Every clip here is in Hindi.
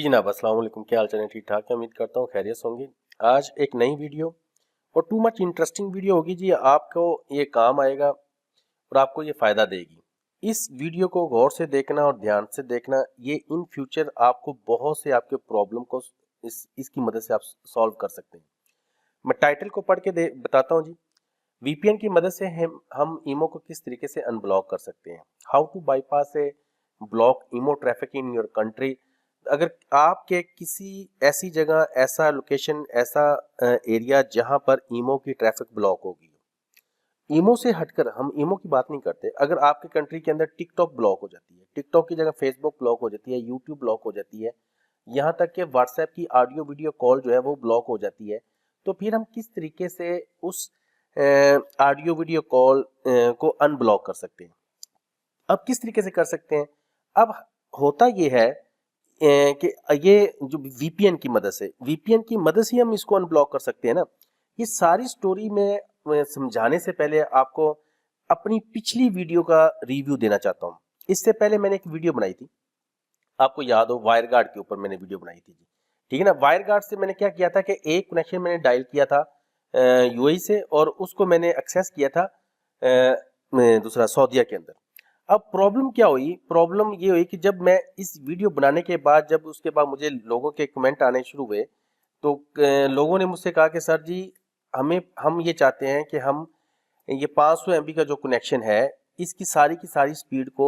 जी जनाब, अस्सलाम वालेकुम। क्या हाल चाल है? ठीक ठाक है, उम्मीद करता हूँ खैरियत से होंगे। आज एक नई वीडियो और टू मच इंटरेस्टिंग वीडियो होगी जी। आपको ये काम आएगा और आपको ये फ़ायदा देगी। इस वीडियो को गौर से देखना और ध्यान से देखना, ये इन फ्यूचर आपको बहुत से आपके प्रॉब्लम को इसकी मदद से आप सॉल्व कर सकते हैं। मैं टाइटल को पढ़ के बताता हूँ जी। वीपीएन की मदद से हम ईमो को किस तरीके से अनब्लॉक कर सकते हैं। How to bypass a block imo traffic in your country. अगर आपके किसी ऐसी जगह, ऐसा लोकेशन, ऐसा एरिया जहां पर ईमो की ट्रैफिक ब्लॉक होगी। ईमो से हटकर हम ईमो की बात नहीं करते। अगर आपके कंट्री के अंदर टिकटॉक ब्लॉक हो जाती है, टिकटॉक की जगह फेसबुक ब्लॉक हो जाती है, यूट्यूब ब्लॉक हो जाती है, यहाँ तक कि व्हाट्सएप की ऑडियो वीडियो कॉल जो है वो ब्लॉक हो जाती है, तो फिर हम किस तरीके से उस ऑडियो वीडियो कॉल को अनब्लॉक कर सकते हैं। अब किस तरीके से कर सकते हैं? अब होता ये है कि ये जो वीपीएन की मदद से हम इसको अनब्लॉक कर सकते हैं ना। ये सारी स्टोरी में समझाने से पहले आपको अपनी पिछली वीडियो का रिव्यू देना चाहता हूँ। इससे पहले मैंने एक वीडियो बनाई थी, आपको याद हो, वायर गार्ड के ऊपर मैंने वीडियो बनाई थी जी, ठीक है ना। वायर गार्ड से मैंने क्या किया था कि एक कनेक्शन मैंने डायल किया था यूएई से, और उसको मैंने एक्सेस किया था दूसरा सऊदीया के अंदर। अब प्रॉब्लम क्या हुई? प्रॉब्लम ये हुई कि जब मैं इस वीडियो बनाने के बाद, जब उसके बाद मुझे लोगों के कमेंट आने शुरू हुए, तो लोगों ने मुझसे कहा कि सर जी, हम ये चाहते हैं कि हम ये 500 MB का जो कनेक्शन है, इसकी सारी की सारी स्पीड को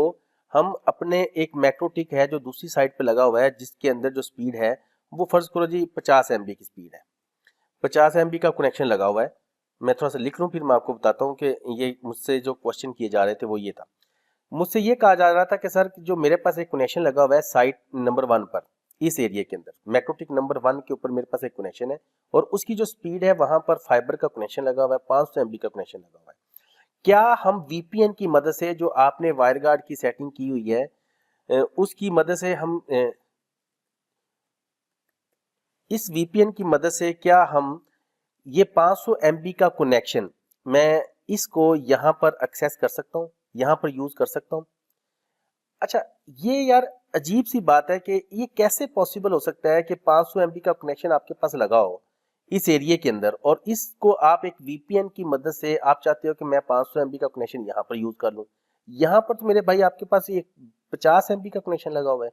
हम अपने एक मैक्रोटिक है जो दूसरी साइड पे लगा हुआ है, जिसके अंदर जो स्पीड है वो फर्ज करो जी 50 MB की स्पीड है। 50 MB का कनेक्शन लगा हुआ है। मैं थोड़ा सा लिख लूँ, फिर मैं आपको बताता हूँ कि ये मुझसे जो क्वेश्चन किए जा रहे थे वो ये था। मुझसे ये कहा जा रहा था कि सर जो मेरे पास एक कनेक्शन लगा हुआ है साइट नंबर 1 पर, इस एरिया के अंदर मैक्रोटिक नंबर 1 के ऊपर मेरे पास एक कनेक्शन है, और उसकी जो स्पीड है वहां पर फाइबर का कनेक्शन लगा हुआ है, 500 MB का कनेक्शन लगा हुआ है। क्या हम वीपीएन की मदद से, जो आपने वायर गार्ड की सेटिंग की हुई है, उसकी मदद से हम इस वीपीएन की मदद से क्या हम ये 500 MB का कनेक्शन, मैं इसको यहां पर एक्सेस कर सकता हूं, यहां पर यूज कर सकता हूं? अच्छा, ये यार अजीब सी बात है कि ये कैसे पॉसिबल हो सकता है कि 500 MB का कनेक्शन आपके पास लगा हो इस एरिया के अंदर, और इसको आप एक वीपीएन की मदद से आप चाहते हो कि मैं 500 MB का कनेक्शन यहाँ पर यूज कर लूँ। यहाँ पर तो मेरे भाई आपके पास ये 50 MB का कनेक्शन लगा हुआ है।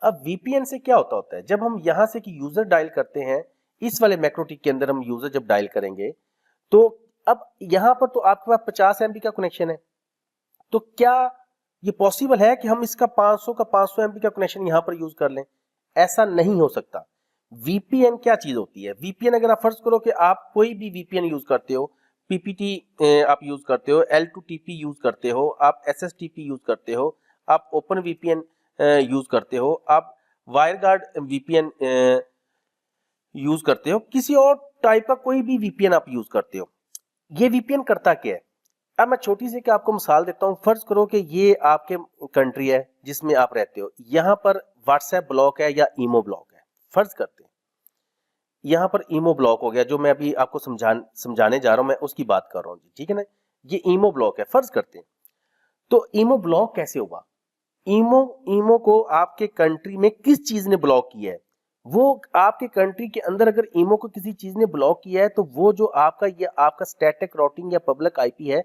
अब वीपीएन से क्या होता है, जब हम यहाँ से कि यूजर डायल करते हैं, इस वाले मैक्रोटिक के अंदर हम यूजर जब डायल करेंगे, तो अब यहाँ पर तो आपके पास 50 MB का कनेक्शन है, तो क्या ये पॉसिबल है कि हम इसका 500 का 500 MB का कनेक्शन यहां पर यूज कर लें? ऐसा नहीं हो सकता। वीपीएन क्या चीज होती है? वीपीएन, अगर आप फर्ज करो कि आप कोई भी वीपीएन यूज करते हो, पीपीटी आप यूज करते हो, L2TP यूज करते हो, आप SSTP यूज करते हो, आप ओपन वीपीएन यूज करते हो, आप वायर गार्ड वीपीएन यूज करते हो, किसी और टाइप का कोई भी वीपीएन आप यूज करते हो, ये वीपीएन करता क्या है? अब मैं छोटी सी आपको मिसाल देता हूं। फर्ज करो कि ये आपके कंट्री है जिसमें आप रहते हो, यहां पर व्हाट्सएप ब्लॉक है या ईमो ब्लॉक है। फर्ज करते हैं यहां पर ईमो ब्लॉक हो गया, जो मैं अभी आपको समझाने जा रहा हूं, मैं उसकी बात कर रहा हूं जी, ठीक है ना। ये ईमो ब्लॉक है, फर्ज करते हैं। तो ईमो ब्लॉक कैसे हुआ? ईमो ईमो को आपके कंट्री में किस चीज ने ब्लॉक किया है? वो आपके कंट्री के अंदर अगर ईमो को किसी चीज ने ब्लॉक किया है, तो वो जो आपका स्टैटिक राउटिंग या पब्लिक आईपी है,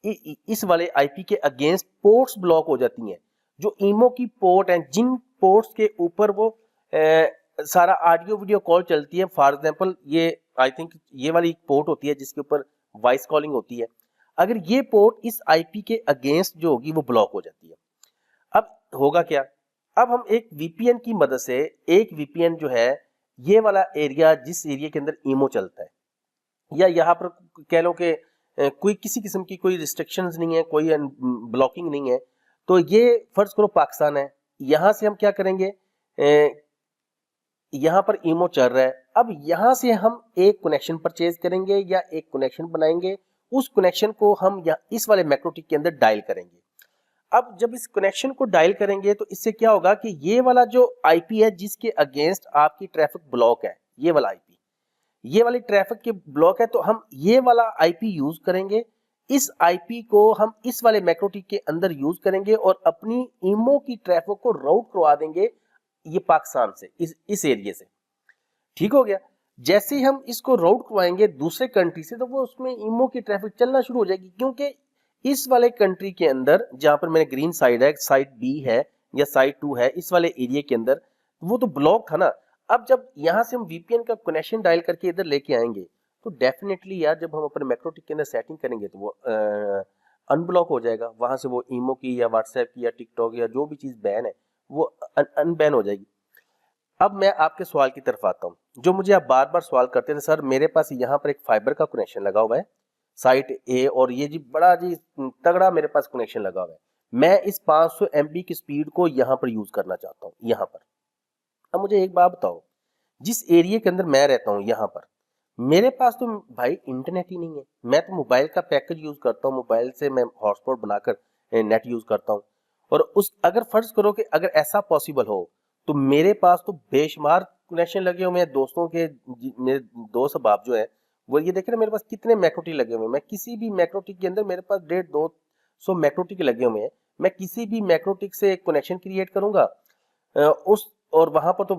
इस वाले आईपी के अगेंस्ट पोर्ट्स ब्लॉक हो जाती हैं। जो ईमो की पोर्ट हैं, जिन पोर्ट्स के ऊपर वो सारा ऑडियो वीडियो कॉल चलती है, फॉर एग्जांपल ये आई थिंक ये वाली पोर्ट होती है जिसके ऊपर वॉइस कॉलिंग होती है, अगर ये पोर्ट इस आईपी के अगेंस्ट जो होगी वो ब्लॉक हो जाती है। अब होगा क्या? अब हम एक वीपीएन की मदद से, एक वीपीएन जो है, ये वाला एरिया जिस एरिया के अंदर ईमो चलता है, या यहाँ पर कह लो कि कोई किसी किस्म की कोई रिस्ट्रिक्शंस नहीं है, कोई ब्लॉकिंग नहीं है, तो ये फर्ज करो पाकिस्तान है, यहां से हम क्या करेंगे, यहां पर ईमो चल रहा है, अब यहां से हम एक कनेक्शन परचेज करेंगे या एक कनेक्शन बनाएंगे, उस कनेक्शन को हम इस वाले मैक्रोटिक के अंदर डायल करेंगे। अब जब इस कनेक्शन को डायल करेंगे तो इससे क्या होगा कि ये वाला जो आईपी है जिसके अगेंस्ट आपकी ट्रैफिक ब्लॉक है, ये वाला आईपी, ये वाली ट्रैफिक के ब्लॉक है, तो हम ये वाला आईपी यूज करेंगे। इस आईपी को हम इस वाले मैक्रोटिक के अंदर यूज करेंगे और अपनी ईमो की ट्रैफिक को राउट करवा देंगे ये पाकिस्तान से, इस एरिया से, ठीक हो गया। जैसे ही हम इसको राउट करवाएंगे दूसरे कंट्री से, तो वो उसमें ईमो की ट्रैफिक चलना शुरू हो जाएगी, क्योंकि इस वाले कंट्री के अंदर जहां पर मैंने ग्रीन साइड है, साइड बी है या साइड 2 है, इस वाले एरिया के अंदर वो तो ब्लॉक था ना। अब जब यहां से हम वीपीएन का कनेक्शन डायल करके इधर लेके आएंगे, तो डेफिनेटली यार जब हम अपने मैक्रोटिक के अंदर सेटिंग करेंगे तो वो अनब्लॉक हो जाएगा, वहां से वो ईमो की या व्हाट्सएप की या टिकटॉक या जो भी चीज बैन है वो अनबैन हो जाएगी। अब मैं आपके सवाल की तरफ आता हूँ, जो मुझे आप बार बार सवाल करते थे, सर मेरे पास यहाँ पर एक फाइबर का कनेक्शन लगा हुआ है साइट ए, और ये जी बड़ा जी तगड़ा मेरे पास कनेक्शन लगा हुआ है, मैं इस 500 MB की स्पीड को यहाँ पर यूज करना चाहता हूँ यहाँ पर। अब मुझे एक बात बताओ, जिस एरिया के अंदर मैं रहता हूँ यहाँ पर मेरे पास तो भाई इंटरनेट ही नहीं है, मैं तो मोबाइल का पैकेज यूज करता हूँ, मोबाइल से मैं हॉटस्पॉट बनाकर नेट यूज करता हूँ। और उस अगर फर्ज करो कि अगर ऐसा पॉसिबल हो, तो मेरे पास तो बेशुमार कनेक्शन लगे हुए हैं दोस्तों के, मेरे दोस्त बाप जो है वो ये देखे ना मेरे पास कितने मैक्रोटिक लगे हुए हैं। मैं किसी भी मैक्रोटिक के अंदर मेरे पास 150-200 मैक्रोटिक लगे हुए हैं, मैं किसी भी मैक्रोटिक से एक कनेक्शन क्रिएट करूंगा उस, और वहां पर तो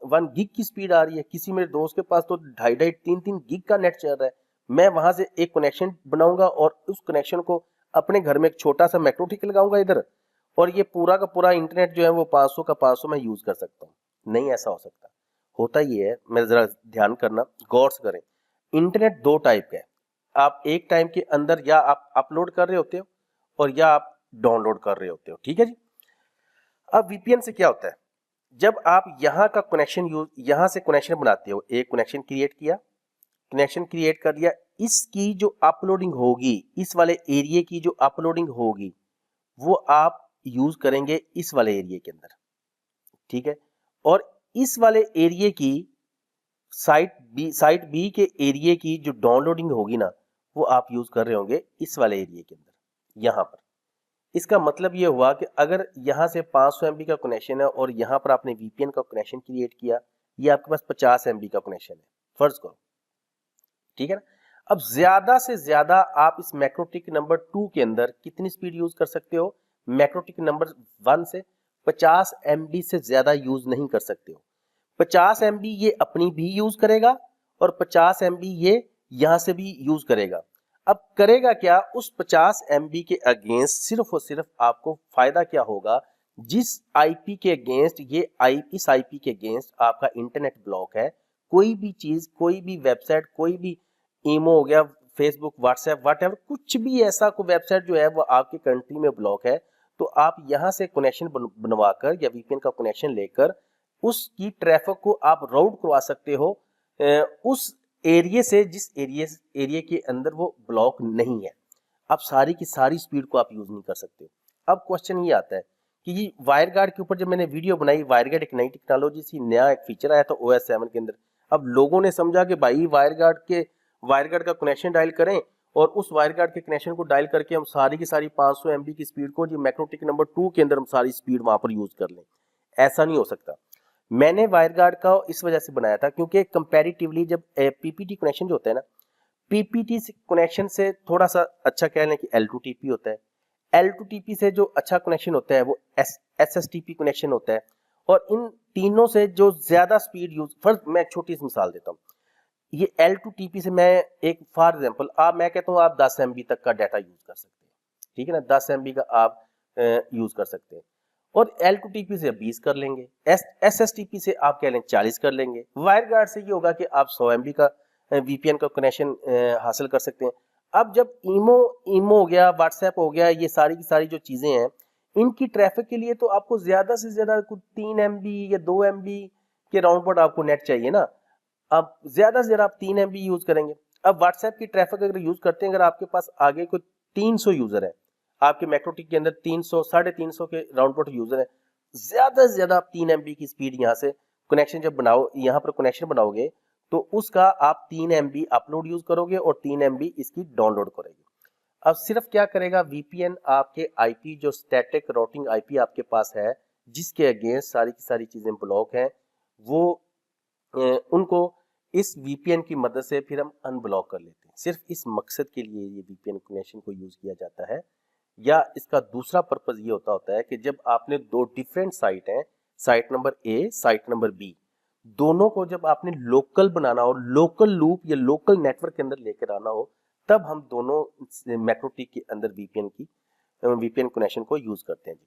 1 गिग की स्पीड आ रही है, किसी मेरे दोस्त के पास तो 2.5-3 गिग का नेट चल रहा है। मैं वहां से एक कनेक्शन बनाऊंगा और उस कनेक्शन को अपने घर में एक छोटा सा मैक्रोटिक लगाऊंगा इधर, और ये पूरा का पूरा इंटरनेट जो है वो 500 का 500 में यूज कर सकता हूँ। नहीं ऐसा हो सकता। होता ये है, मेरा जरा ध्यान करना, गौर से करें, इंटरनेट 2 टाइप का है। आप एक टाइम के अंदर या आप अपलोड कर रहे होते हो और या आप डाउनलोड कर रहे होते हो, ठीक है जी। अब वीपीएन से क्या होता है, जब आप यहाँ का कनेक्शन यहाँ से कनेक्शन बनाते हो, एक कनेक्शन क्रिएट किया, कनेक्शन क्रिएट कर दिया, इसकी जो अपलोडिंग होगी, इस वाले एरिया की जो अपलोडिंग होगी वो आप यूज करेंगे इस वाले एरिया के अंदर, ठीक है। और इस वाले एरिया की साइट बी के एरिया की जो डाउनलोडिंग होगी ना, वो आप यूज कर रहे होंगे इस वाले एरिया के अंदर यहाँ पर। इसका मतलब ये हुआ कि अगर यहाँ से 500 MB का कनेक्शन है और यहाँ पर आपने वीपीएन का कनेक्शन क्रिएट किया, ये आपके पास 50 MB का कनेक्शन है फर्ज करो, ठीक है ना। अब ज्यादा से ज्यादा आप इस मैक्रोटिक नंबर 2 के अंदर कितनी स्पीड यूज कर सकते हो, मैक्रोटिक नंबर 1 से 50 MB से ज्यादा यूज नहीं कर सकते हो। 50 MB ये अपनी भी यूज करेगा और 50 MB ये यहां से भी यूज करेगा। अब करेगा क्या, उस 50 MB के अगेंस्ट सिर्फ और सिर्फ आपको फायदा क्या होगा, जिस आईपी के अगेंस्ट इस आईपी के अगेंस्ट आपका इंटरनेट ब्लॉक है, कोई भी चीज, कोई भी वेबसाइट, कोई भी ईमो हो गया, फेसबुक, व्हाट्सएप, व्हाटएवर, कुछ भी ऐसा कोई वेबसाइट जो है वो आपके कंट्री में ब्लॉक है, तो आप यहां से कनेक्शन बनवाकर या वीपीएन का कनेक्शन लेकर उसकी ट्रैफिक को आप राउट करवा सकते हो उस एरिया से जिस एरिया के अंदर वो ब्लॉक नहीं है। अब सारी की सारी स्पीड को आप यूज नहीं कर सकते। अब क्वेश्चन ये आता है कि ये वायर गार्ड के ऊपर जब मैंने वीडियो बनाई, वायर गार्ड एक नई टेक्नोलॉजी सी, नया एक फीचर आया था OS 7 के अंदर। अब लोगों ने समझा कि भाई वायर गार्ड का कनेक्शन डायल करें और उस वायर गार्ड के कनेक्शन को डायल करके हम सारी की सारी 500 MB की स्पीड को जो मैक्रोटिक नंबर 2 के अंदर हम सारी स्पीड वहां पर यूज कर लें। ऐसा नहीं हो सकता। मैंने वायर गार्ड का इस वजह से बनाया था क्योंकि कंपैरेटिवली जब पीपीटी कनेक्शन जो होता है ना, पीपीटी कनेक्शन से थोड़ा सा अच्छा कह लें कि L2TP होता है, L2TP से जो अच्छा कनेक्शन होता है वो SSTP कनेक्शन होता है। और इन तीनों से जो ज्यादा स्पीड यूज, फर्स्ट मैं एक छोटी सी मिसाल देता हूँ, ये L2TP से मैं एक फॉर एग्जांपल मैं कहता हूँ आप 10 MB तक का डाटा यूज कर सकते हैं, ठीक है ना, 10 MB का आप यूज कर सकते हैं। और L2TP से 20 कर लेंगे, SSTP से आप कह लें 40 कर लेंगे। वायर गार्ड से ये होगा कि आप 100 MB का VPN का कनेक्शन हासिल कर सकते हैं। अब जब ईमो हो गया, व्हाट्सएप हो गया, ये सारी की सारी जो चीजें हैं, इनकी ट्रैफिक के लिए तो आपको ज्यादा से ज्यादा 3 MB या 2 MB के राउंड पर आपको नेट चाहिए ना। अब ज्यादा से ज्यादा आप 3 MB यूज करेंगे। अब व्हाट्सएप की ट्रैफिक अगर यूज करते हैं, अगर आपके पास आगे कोई 300 यूजर है, आपके मैक्रोटिक के अंदर 300 350 के राउंड पर यूजर है, ज्यादा से ज्यादा आप 3 MB की स्पीड यहाँ से कनेक्शन जब बनाओ, यहाँ पर कनेक्शन बनाओगे तो उसका आप 3 MB अपलोड यूज करोगे और 3 MB इसकी डाउनलोड करोगे। अब सिर्फ क्या करेगा, वीपीएन आपके आईपी जो स्टैटिक राउटिंग आईपी आपके पास है, जिसके अगेंस्ट सारी की सारी चीजें ब्लॉक हैं, वो उनको इस वीपीएन की मदद से फिर हम अनब्लॉक कर लेते हैं। सिर्फ इस मकसद के लिए ये वीपीएन कनेक्शन को यूज किया जाता है। या इसका दूसरा पर्पज ये होता है कि जब आपने दो डिफरेंट साइट हैं, site number A, site number B, दोनों को जब आपने लोकल बनाना हो, लोकल लूप या लोकल नेटवर्क के अंदर लेकर आना हो, तब हम दोनों मैक्रोटिक के अंदर वीपीएन कनेक्शन को यूज करते हैं जी।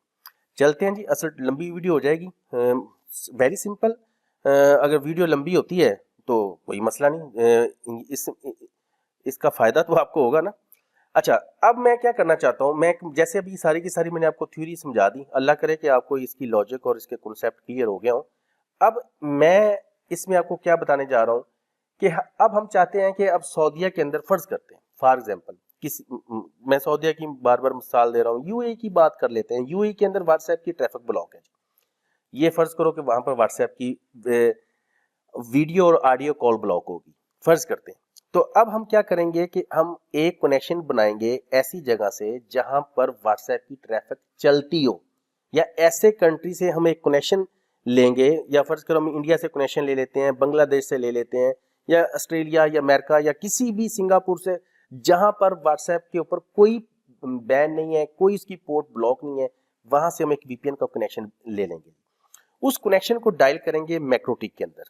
चलते हैं जी, असल लंबी वीडियो हो जाएगी, वेरी सिंपल। अगर वीडियो लंबी होती है तो कोई मसला नहीं, इसका फायदा तो आपको होगा ना। अच्छा, अब मैं क्या करना चाहता हूँ, मैं जैसे अभी सारी की सारी मैंने आपको थ्योरी समझा दी, अल्लाह करे कि आपको इसकी लॉजिक और इसके कॉन्सेप्ट क्लियर हो गया हो। अब मैं इसमें आपको क्या बताने जा रहा हूँ कि अब हम चाहते हैं कि अब सऊदीया के अंदर फर्ज करते हैं, फॉर एग्जांपल मैं सऊदीया की बार बार मिसाल दे रहा हूँ, यूएई की बात कर लेते हैं। यूएई के अंदर व्हाट्सएप की ट्रैफिक ब्लॉक है, ये फर्ज करो कि वहां पर व्हाट्सएप की वीडियो और ऑडियो कॉल ब्लॉक होगी, फर्ज करते हैं। तो अब हम क्या करेंगे कि हम एक कनेक्शन बनाएंगे ऐसी जगह से जहां पर व्हाट्सएप की ट्रैफिक चलती हो, या ऐसे कंट्री से हम एक कनेक्शन लेंगे, या फर्ज करो हम इंडिया से कनेक्शन ले लेते हैं, बांग्लादेश से ले लेते हैं, या ऑस्ट्रेलिया या अमेरिका या किसी भी सिंगापुर से, जहां पर व्हाट्सएप के ऊपर कोई बैन नहीं है, कोई इसकी पोर्ट ब्लॉक नहीं है, वहां से हम एक वीपीएन का कनेक्शन ले लेंगे। उस कनेक्शन को डायल करेंगे मैक्रोटिक के अंदर,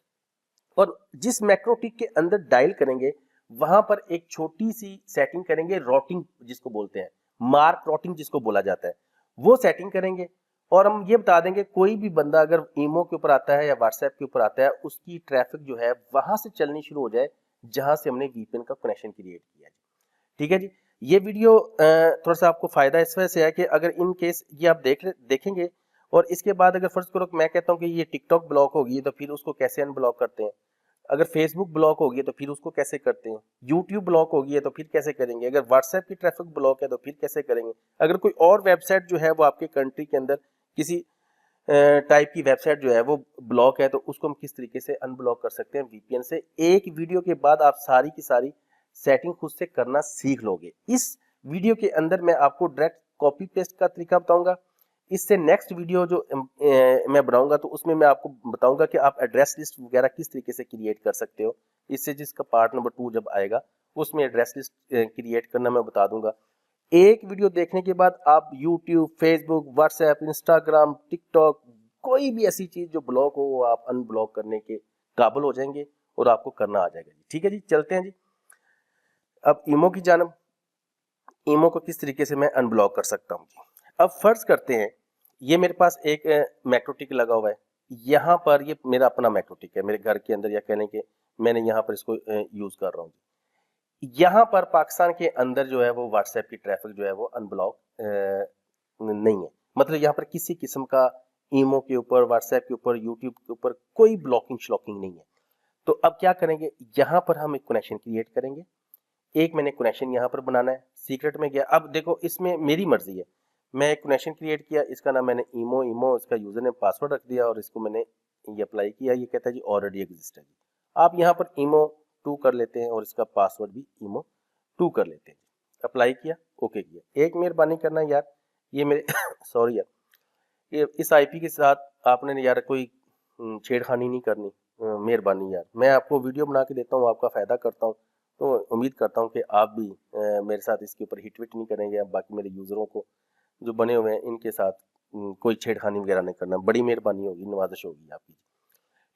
और जिस मैक्रोटिक के अंदर डायल करेंगे वहां पर एक छोटी सी सेटिंग करेंगे, रूटिंग जिसको बोलते हैं, मार्क रूटिंग जिसको बोला जाता है, वो सेटिंग करेंगे। और हम ये बता देंगे कोई भी बंदा अगर ईमो के ऊपर आता है या व्हाट्सएप के ऊपर आता है, उसकी ट्रैफिक जो है वहां से चलनी शुरू हो जाए जहां से हमने वीपीएन का कनेक्शन क्रिएट किया है। ठीक है जी, ये वीडियो थोड़ा सा आपको फायदा इस वजह से है कि अगर इन केस ये आप देखेंगे, और इसके बाद अगर फर्ज करो मैं कहता हूँ कि ये टिकटॉक ब्लॉक होगी तो फिर उसको कैसे अनब्लॉक करते हैं, अगर फेसबुक ब्लॉक होगी तो फिर उसको कैसे करते हैं, यूट्यूब ब्लॉक होगी है तो फिर कैसे करेंगे, अगर व्हाट्सएप की ट्रैफिक ब्लॉक है तो फिर कैसे करेंगे, अगर कोई और वेबसाइट जो है वो आपके कंट्री के अंदर किसी टाइप की वेबसाइट जो है वो ब्लॉक है तो उसको हम किस तरीके से अनब्लॉक कर सकते हैं वीपीएन से। एक वीडियो के बाद आप सारी की सारी सेटिंग खुद से करना सीख लोगे। इस वीडियो के अंदर मैं आपको डायरेक्ट कॉपी पेस्ट का तरीका बताऊंगा। इससे नेक्स्ट वीडियो जो मैं बनाऊंगा तो उसमें मैं आपको बताऊंगा कि आप एड्रेस लिस्ट वगैरह किस तरीके से क्रिएट कर सकते हो। इससे जिसका पार्ट नंबर 2 जब आएगा उसमें एड्रेस लिस्ट क्रिएट करना मैं बता दूंगा। एक वीडियो देखने के बाद आप YouTube, Facebook, WhatsApp, Instagram, TikTok, कोई भी ऐसी चीज जो ब्लॉक हो वो आप अनब्लॉक करने के काबिल हो जाएंगे और आपको करना आ जाएगा। ठीक है जी, चलते हैं जी अब ईमो की जानब। ईमो को किस तरीके से मैं अनब्लॉक कर सकता हूँ जी। अब फर्ज करते हैं ये मेरे पास एक मैक्रोटिक लगा हुआ है, यहाँ पर ये मेरा अपना मैक्रोटिक है मेरे घर के अंदर, या कहने के मैंने यहाँ पर इसको यूज कर रहा हूँ। यहाँ पर पाकिस्तान के अंदर जो है वो व्हाट्सएप की ट्रैफिक जो है वो अनब्लॉक नहीं है, मतलब यहाँ पर किसी किस्म का ईमो के ऊपर, व्हाट्सएप के ऊपर, यूट्यूब के ऊपर कोई ब्लॉकिंग श्लॉकिंग नहीं है। तो अब क्या करेंगे, यहाँ पर हम एक कनेक्शन क्रिएट करेंगे। एक मैंने कनेक्शन यहाँ पर बनाना है, सीक्रेट में गया। अब देखो इसमें मेरी मर्जी है, मैं एक कनेक्शन क्रिएट किया, इसका नाम मैंने ईमो इसका यूजर ने पासवर्ड रख दिया और इसको मैंने ये अप्लाई किया। ये कहता है जी ऑलरेडी एग्जिस्ट है जी। आप यहाँ पर ईमो 2 कर लेते हैं और इसका पासवर्ड भी ईमो 2 कर लेते हैं। अप्लाई किया, ओके किया। एक मेहरबानी करना यार, ये मेरे सॉरी यार, ये इस आईपी के साथ आपने यार कोई छेड़खानी नहीं करनी, मेहरबानी यार। मैं आपको वीडियो बना के देता हूँ, आपका फायदा करता हूँ, तो उम्मीद करता हूँ कि आप भी मेरे साथ इसके ऊपर हिट विट नहीं करेंगे। अब बाकी मेरे यूजरों को जो बने हुए हैं इनके साथ कोई छेड़खानी वगैरह नहीं करना, बड़ी मेहरबानी होगी, नवाजिश होगी आपकी।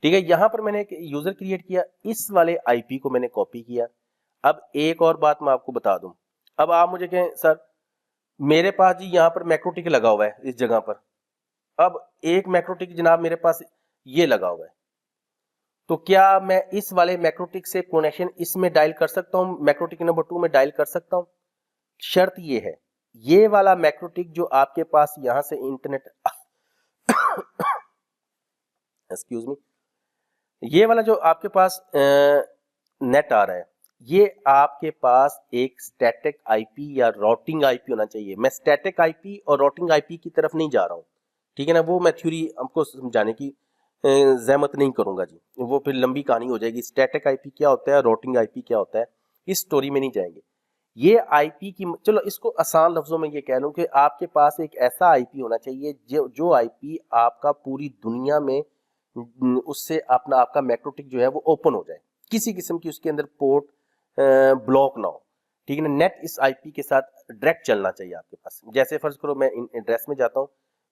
ठीक है, यहाँ पर मैंने एक यूजर क्रिएट किया, इस वाले आईपी को मैंने कॉपी किया। अब एक और बात मैं आपको बता दूं, अब आप मुझे कहें सर मेरे पास जी यहाँ पर मैक्रोटिक लगा हुआ है इस जगह पर, अब एक मैक्रोटिक जनाब मेरे पास ये लगा हुआ है, तो क्या मैं इस वाले मैक्रोटिक से कनेक्शन इसमें डायल कर सकता हूं, मैक्रोटिक नंबर 2 में डायल कर सकता हूं? शर्त ये है, ये वाला मैक्रोटिक जो आपके पास यहां से इंटरनेट एक्सक्यूज मी, ये वाला जो आपके पास नेट आ रहा है, ये आपके पास एक स्टैटिक आईपी या राउटिंग आईपी होना चाहिए। मैं स्टैटिक आईपी और राउटिंग आईपी की तरफ नहीं जा रहा हूं, ठीक है ना, वो मैं थ्योरी आपको समझाने की जहमत नहीं करूंगा जी, वो फिर लंबी कहानी हो जाएगी। स्टैटिक आईपी क्या होता है, राउटिंग आईपी क्या होता है, इस स्टोरी में नहीं जाएंगे। ये आईपी की, चलो इसको आसान लफ्जों में ये कह लूं कि आपके पास एक ऐसा आईपी होना चाहिए जो आईपी आपका पूरी दुनिया में उससे अपना आपका मैक्रोटिक जो है वो ओपन हो जाए, किसी किस्म की उसके अंदर पोर्ट ब्लॉक ना हो। ठीक है ना, नेट इस आईपी के साथ डायरेक्ट चलना चाहिए आपके पास। जैसे फर्ज करो मैं एड्रेस में जाता हूँ,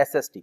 SSTP۔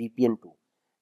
VPN2۔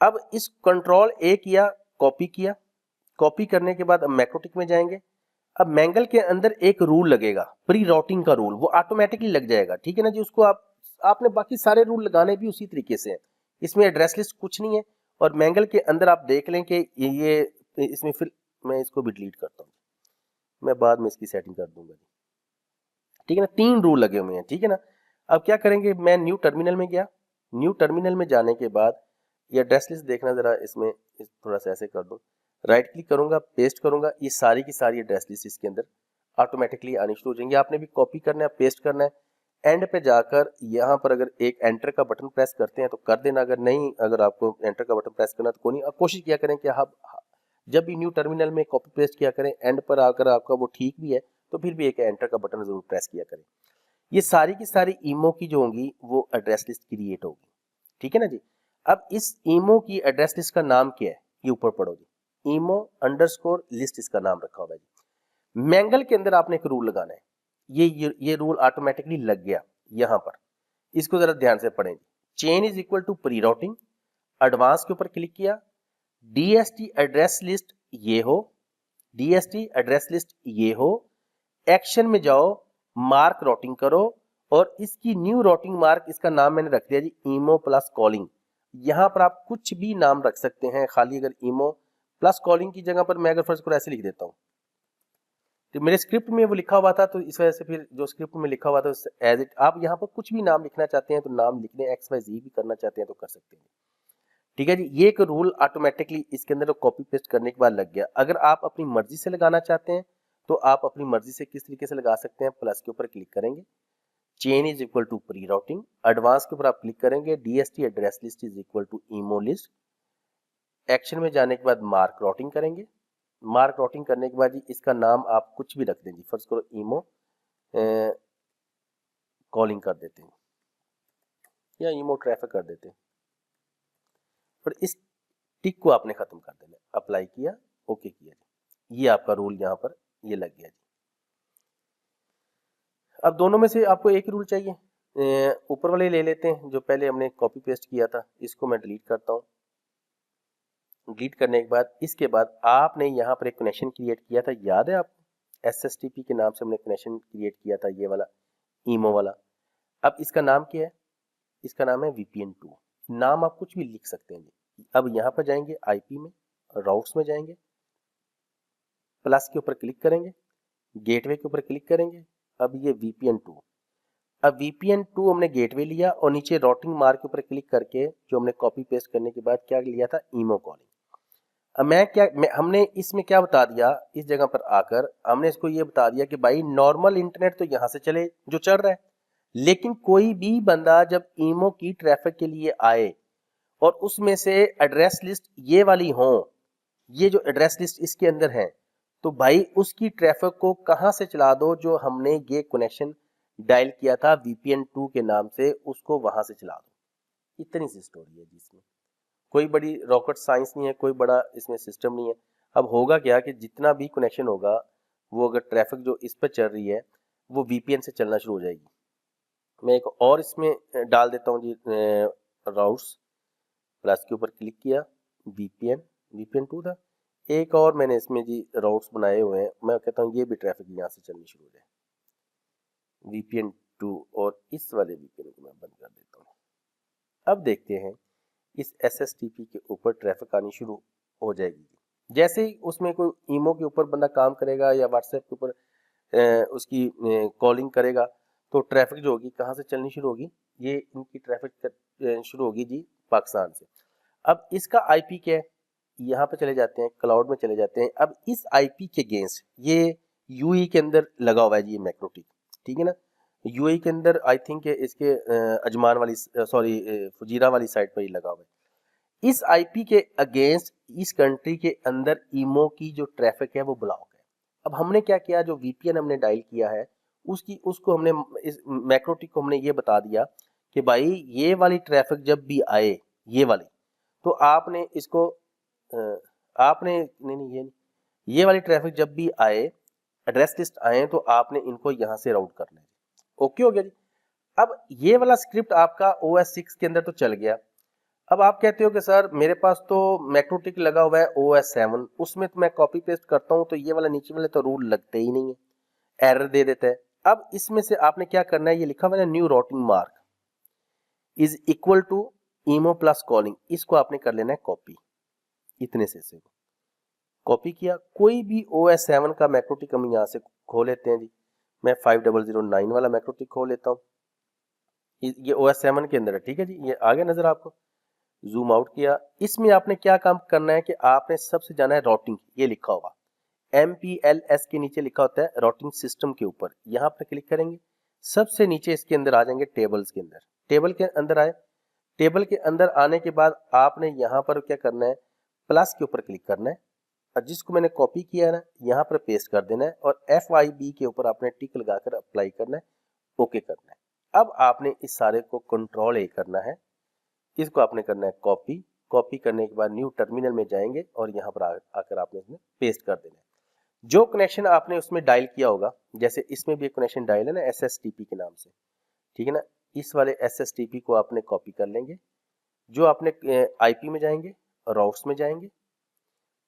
अब इस कंट्रोल ए किया, कॉपी किया, कॉपी करने के बाद अब मैक्रोटिक में जाएंगे। अब मैंगल के अंदर एक रूल लगेगा, प्री राउटिंग का रूल, वो ऑटोमेटिकली लग जाएगा, ठीक है ना जी। उसको आपने बाकी सारे रूल लगाने भी उसी तरीके से हैं, इसमें एड्रेस लिस्ट कुछ नहीं है। और मैंगल के अंदर आप देख लें कि ये इसमें, फिर मैं इसको भी डिलीट करता हूँ, मैं बाद में इसकी सेटिंग कर दूंगा, ठीक है ना। 3 रूल लगे हुए हैं, ठीक है ना। अब क्या करेंगे, मैं न्यू टर्मिनल में गया, न्यू टर्मिनल में जाने के बाद ये एड्रेस लिस्ट देखना जरा, इसमें थोड़ा सा ऐसे कर दूं, राइट क्लिक करूंगा, पेस्ट करूंगा, ये सारी की सारी एड्रेस लिस्ट इसके अंदर ऑटोमेटिकली आनी शुरू हो जाएंगी। आपने भी कॉपी करना है, पेस्ट करना है, एंड पे जाकर यहाँ पर अगर एक एंटर का बटन प्रेस करते हैं तो कर देना, अगर नहीं, अगर आपको एंटर का बटन प्रेस करना तो कोई नहीं, आप कोशिश किया करें कि आप जब भी न्यू टर्मिनल में कॉपी पेस्ट किया करें, एंड पर आकर आपका वो ठीक भी है तो फिर भी एक एंटर का बटन जरूर प्रेस किया करें। ये सारी की सारी ईमो की जो होंगी वो एड्रेस लिस्ट क्रिएट होगी, ठीक है ना जी। अब इस ईमो की एड्रेस लिस्ट का नाम क्या है, ये ऊपर पढ़ो जी, ईमो अंडरस्कोर लिस्ट इसका नाम रखा हुआ है जी। मैंगल के अंदर आपने एक रूल लगाना है, ये रूल ऑटोमेटिकली लग गया यहाँ पर, इसको जरा ध्यान से पढ़ें। Chain is equal to pre routing, advance के ऊपर क्लिक किया, डीएसटी एड्रेस लिस्ट ये हो, डीएसटी एड्रेस लिस्ट ये हो, एक्शन में जाओ, मार्क राउटिंग करो, और इसकी न्यू राउटिंग मार्क, इसका नाम मैंने रख दिया जी ईमो प्लस कॉलिंग। यहां पर आप कुछ भी नाम रख सकते हैं, खाली अगर ईमो प्लस कॉलिंग की जगह पर मैं अगर फर्स्ट को ऐसे लिख देता हूं, तो मेरे स्क्रिप्ट में वो लिखा हुआ था, तो इस वजह से फिर जो स्क्रिप्ट में लिखा हुआ था एज इट, आप यहाँ पर कुछ भी नाम लिखना चाहते हैं तो नाम लिख दें, XYZ भी करना चाहते हैं तो कर सकते हैं, ठीक है जी। ये एक रूल ऑटोमेटिकली इसके अंदर कॉपी पेस्ट करने के बाद लग गया। अगर आप अपनी मर्जी से लगाना चाहते हैं तो आप अपनी मर्जी से किस तरीके से लगा सकते हैं, प्लस के ऊपर क्लिक करेंगे, chain is equal to pre routing, advance के ऊपर आप क्लिक करेंगे, DST address list is equal to imo list, action में जाने के बाद मार्क राउटिंग करेंगे, मार्क राउटिंग करने के बाद जी इसका नाम आप कुछ भी रख देंगे, फर्स्ट करो ईमो कॉलिंग कर देते हैं या ईमो ट्रैफिक कर देते हैं, और इस टिक को आपने खत्म कर देना, अप्लाई किया, ओके किया जी, ये आपका रूल यहाँ पर ये लग गया जी। अब दोनों में से आपको एक रूल चाहिए, ऊपर वाले ले लेते हैं जो पहले हमने कॉपी पेस्ट किया था, इसको मैं डिलीट करता हूँ। डिलीट करने के बाद इसके बाद आपने यहाँ पर एक कनेक्शन क्रिएट किया था, याद है आपको, SSTP के नाम से हमने कनेक्शन क्रिएट किया था, ये वाला ईमो वाला। अब इसका नाम क्या है, इसका नाम है VPN2, नाम आप कुछ भी लिख सकते हैं जी। अब यहाँ पर जाएंगे IP में, राउट्स में जाएंगे, प्लस के ऊपर क्लिक करेंगे, गेटवे के ऊपर क्लिक करेंगे, अब ये VPN2, अब VPN2 हमने गेटवे लिया और नीचे राउटिंग मार्क के ऊपर क्लिक करके जो हमने कॉपी पेस्ट करने के बाद क्या लिया था, ईमो कॉलिंग। अब हमने इसमें क्या बता दिया, इस जगह पर आकर हमने इसको ये बता दिया कि भाई नॉर्मल इंटरनेट तो यहाँ से चले जो चल रहा है, लेकिन कोई भी बंदा जब ईमो की ट्रैफिक के लिए आए और उसमें से एड्रेस लिस्ट ये वाली हो, ये जो एड्रेस लिस्ट इसके अंदर है, तो भाई उसकी ट्रैफिक को कहां से चला दो, जो हमने ये कनेक्शन डायल किया था VPN2 के नाम से, उसको वहां से चला दो। इतनी सी स्टोरी है जिसमें कोई बड़ी रॉकेट साइंस नहीं है, कोई बड़ा इसमें सिस्टम नहीं है। अब होगा क्या कि जितना भी कनेक्शन होगा वो अगर ट्रैफिक जो इस पर चल रही है वो VPN से चलना शुरू हो जाएगी। मैं एक और इसमें डाल देता हूँ जी, राउट्स, प्लस के ऊपर क्लिक किया, VPN2 था, एक और मैंने इसमें जी राउट्स बनाए हुए हैं, मैं कहता हूँ ये भी ट्रैफिक यहाँ से चलनी शुरू हो जाए, VPN2, और इस वाले VPN को मैं बंद कर देता हूँ। अब देखते हैं इस SSTP के ऊपर ट्रैफिक आनी शुरू हो जाएगी। जैसे ही उसमें कोई ईमो के ऊपर बंदा काम करेगा या व्हाट्सएप के ऊपर उसकी कॉलिंग करेगा तो ट्रैफिक जो होगी कहाँ से चलनी शुरू होगी, ये इनकी ट्रैफिक शुरू होगी जी पाकिस्तान से। अब इसका IP क्या है, यहाँ पे चले जाते हैं, क्लाउड में चले जाते हैं। अब इस IP के अगेंस्ट ये UAE के अंदर लगा हुआ है जी ये मैक्रोटिक, ठीक है ना। UAE के अंदर आई थिंक इसके अजमान वाली, सॉरी फुजीरा वाली साइड पर ही लगा हुआ है। इस IP के अगेंस्ट इस कंट्री के अंदर ईमो की जो ट्रैफिक है वो ब्लॉक है। अब हमने क्या किया, जो VPN हमने डायल किया है उसको हमने, इस मैक्रोटिक को हमने ये बता दिया कि भाई ये वाली ट्रैफिक जब भी आए, ये वाली, तो आपने इसको आपने नहीं ये वाली ट्रैफिक जब भी आए, एड्रेस लिस्ट आए, तो आपने इनको यहाँ से राउट करना है। ओके हो गया जी। अब ये वाला स्क्रिप्ट आपका OS 6 के अंदर तो चल गया। अब आप कहते हो कि सर मेरे पास तो मैक्रोटिक लगा हुआ है OS7, उसमें तो मैं कॉपी पेस्ट करता हूं तो ये वाला नीचे वाले तो रूल लगते ही नहीं है, एरर दे देता है। अब इसमें से आपने क्या करना है, ये लिखा हुआ है new routing mark is equal to imo plus calling, इसको आपने कर लेना है कॉपी। इतने से कॉपी किया, कोई भी OS7 का मैक्रोटिक हम यहाँ से खोल लेते हैं जी। मैं 5009 वाला मैक्रोटिक खोल लेता हूँ, ये OS7 के अंदर है, ठीक है जी। ये आ गया नजर आपको, जूम आउट किया। इसमें आपने क्या काम करना है कि आपने सबसे जाना है राउटिंग, ये लिखा होगा MPLS के नीचे लिखा होता है राउटिंग सिस्टम के ऊपर, यहाँ पर क्लिक करेंगे। सबसे नीचे इसके अंदर आ जाएंगे टेबल्स के अंदर, टेबल के अंदर आए। टेबल के अंदर आने के बाद आपने यहाँ पर क्या करना है, प्लस के ऊपर क्लिक करना है और जिसको मैंने कॉपी किया है ना यहाँ पर पेस्ट कर देना है और FIB के ऊपर आपने टिक लगाकर अप्लाई करना है, ओके करना है। अब आपने इस सारे को कंट्रोल A करना है, इसको आपने करना है कॉपी। कॉपी करने के बाद न्यू टर्मिनल में जाएंगे और यहाँ पर आकर आपने इसमें पेस्ट कर देना है। जो कनेक्शन आपने उसमें डायल किया होगा, जैसे इसमें भी एक कनेक्शन डायल है ना SSTP के नाम से, ठीक है ना, इस वाले SSTP को आपने कॉपी कर लेंगे। जो आपने IP में जाएंगे, राउट्स में जाएंगे,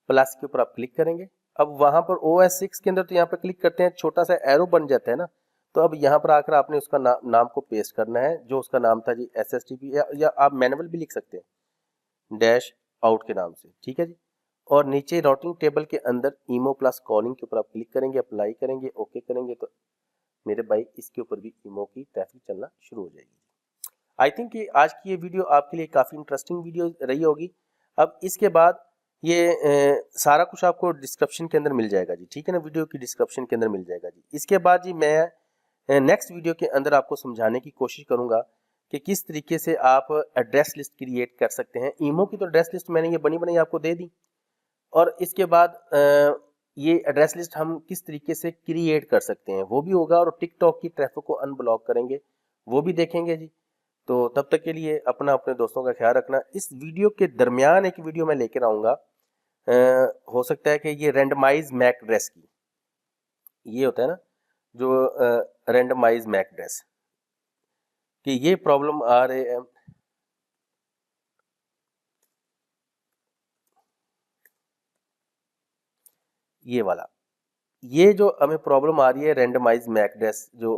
प्लस के ऊपर आप क्लिक करेंगे। अब वहां पर OS6 के अंदर तो यहाँ पर क्लिक करते हैं, छोटा सा एरो बन जाता है ना, तो अब यहाँ पर आकर आपने उसका नाम को पेस्ट करना है, जो उसका नाम था जी SSTP, या आप मैनुअल भी लिख सकते हैं डैश आउट के नाम से, ठीक है जी। और नीचे राउटिंग टेबल के अंदर ईमो प्लस कॉलिंग के ऊपर आप क्लिक करेंगे, अप्लाई करेंगे, ओके करेंगे, तो मेरे भाई इसके ऊपर भी ईमो की ट्रैफिक चलना शुरू हो जाएगी। आई थिंक कि आज की ये वीडियो आपके लिए काफ़ी इंटरेस्टिंग वीडियो रही होगी। अब इसके बाद ये सारा कुछ आपको डिस्क्रिप्शन के अंदर मिल जाएगा जी, ठीक है ना, वीडियो की डिस्क्रिप्शन के अंदर मिल जाएगा जी। इसके बाद जी मैं नेक्स्ट वीडियो के अंदर आपको समझाने की कोशिश करूंगा कि किस तरीके से आप एड्रेस लिस्ट क्रिएट कर सकते हैं। ईमो की तो एड्रेस लिस्ट मैंने ये बनी बनाई आपको दे दी, और इसके बाद ये एड्रेस लिस्ट हम किस तरीके से क्रिएट कर सकते हैं वो भी होगा, और टिकटॉक की ट्रैफिक को अनब्लॉक करेंगे वो भी देखेंगे जी। तो तब तक के लिए अपना अपने दोस्तों का ख्याल रखना। इस वीडियो के दरमियान एक वीडियो मैं लेकर आऊँगा, हो सकता है कि ये रैंडमाइज मैक एड्रेस की, ये होता है ना जो रैंडमाइज मैक एड्रेस कि ये प्रॉब्लम आ रहे हैं, ये वाला, ये जो हमें प्रॉब्लम आ रही है रैंडमाइज मैक एड्रेस जो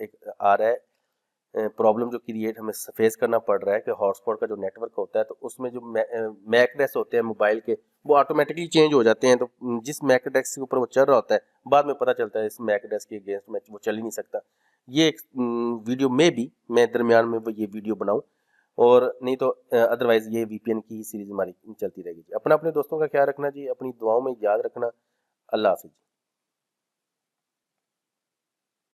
एक आ रहा है प्रॉब्लम जो क्रिएट हमें फेस करना पड़ रहा है कि हॉटस्पॉट का जो नेटवर्क होता है तो उसमें जो मैक एड्रेस होते हैं मोबाइल के वो ऑटोमेटिकली चेंज हो जाते हैं। तो जिस मैक एड्रेस के ऊपर वो चल रहा होता है बाद में पता चलता है इस मैक एड्रेस के अगेंस्ट में वो चल ही नहीं सकता। ये एक वीडियो में भी मैं दरमियान में ये वीडियो बनाऊं, और नहीं तो अदरवाइज ये VPN की सीरीज हमारी चलती रहेगी। अपना अपने दोस्तों का ख्याल रखना जी, अपनी दुआओं में याद रखना। अल्लाह हाफिज।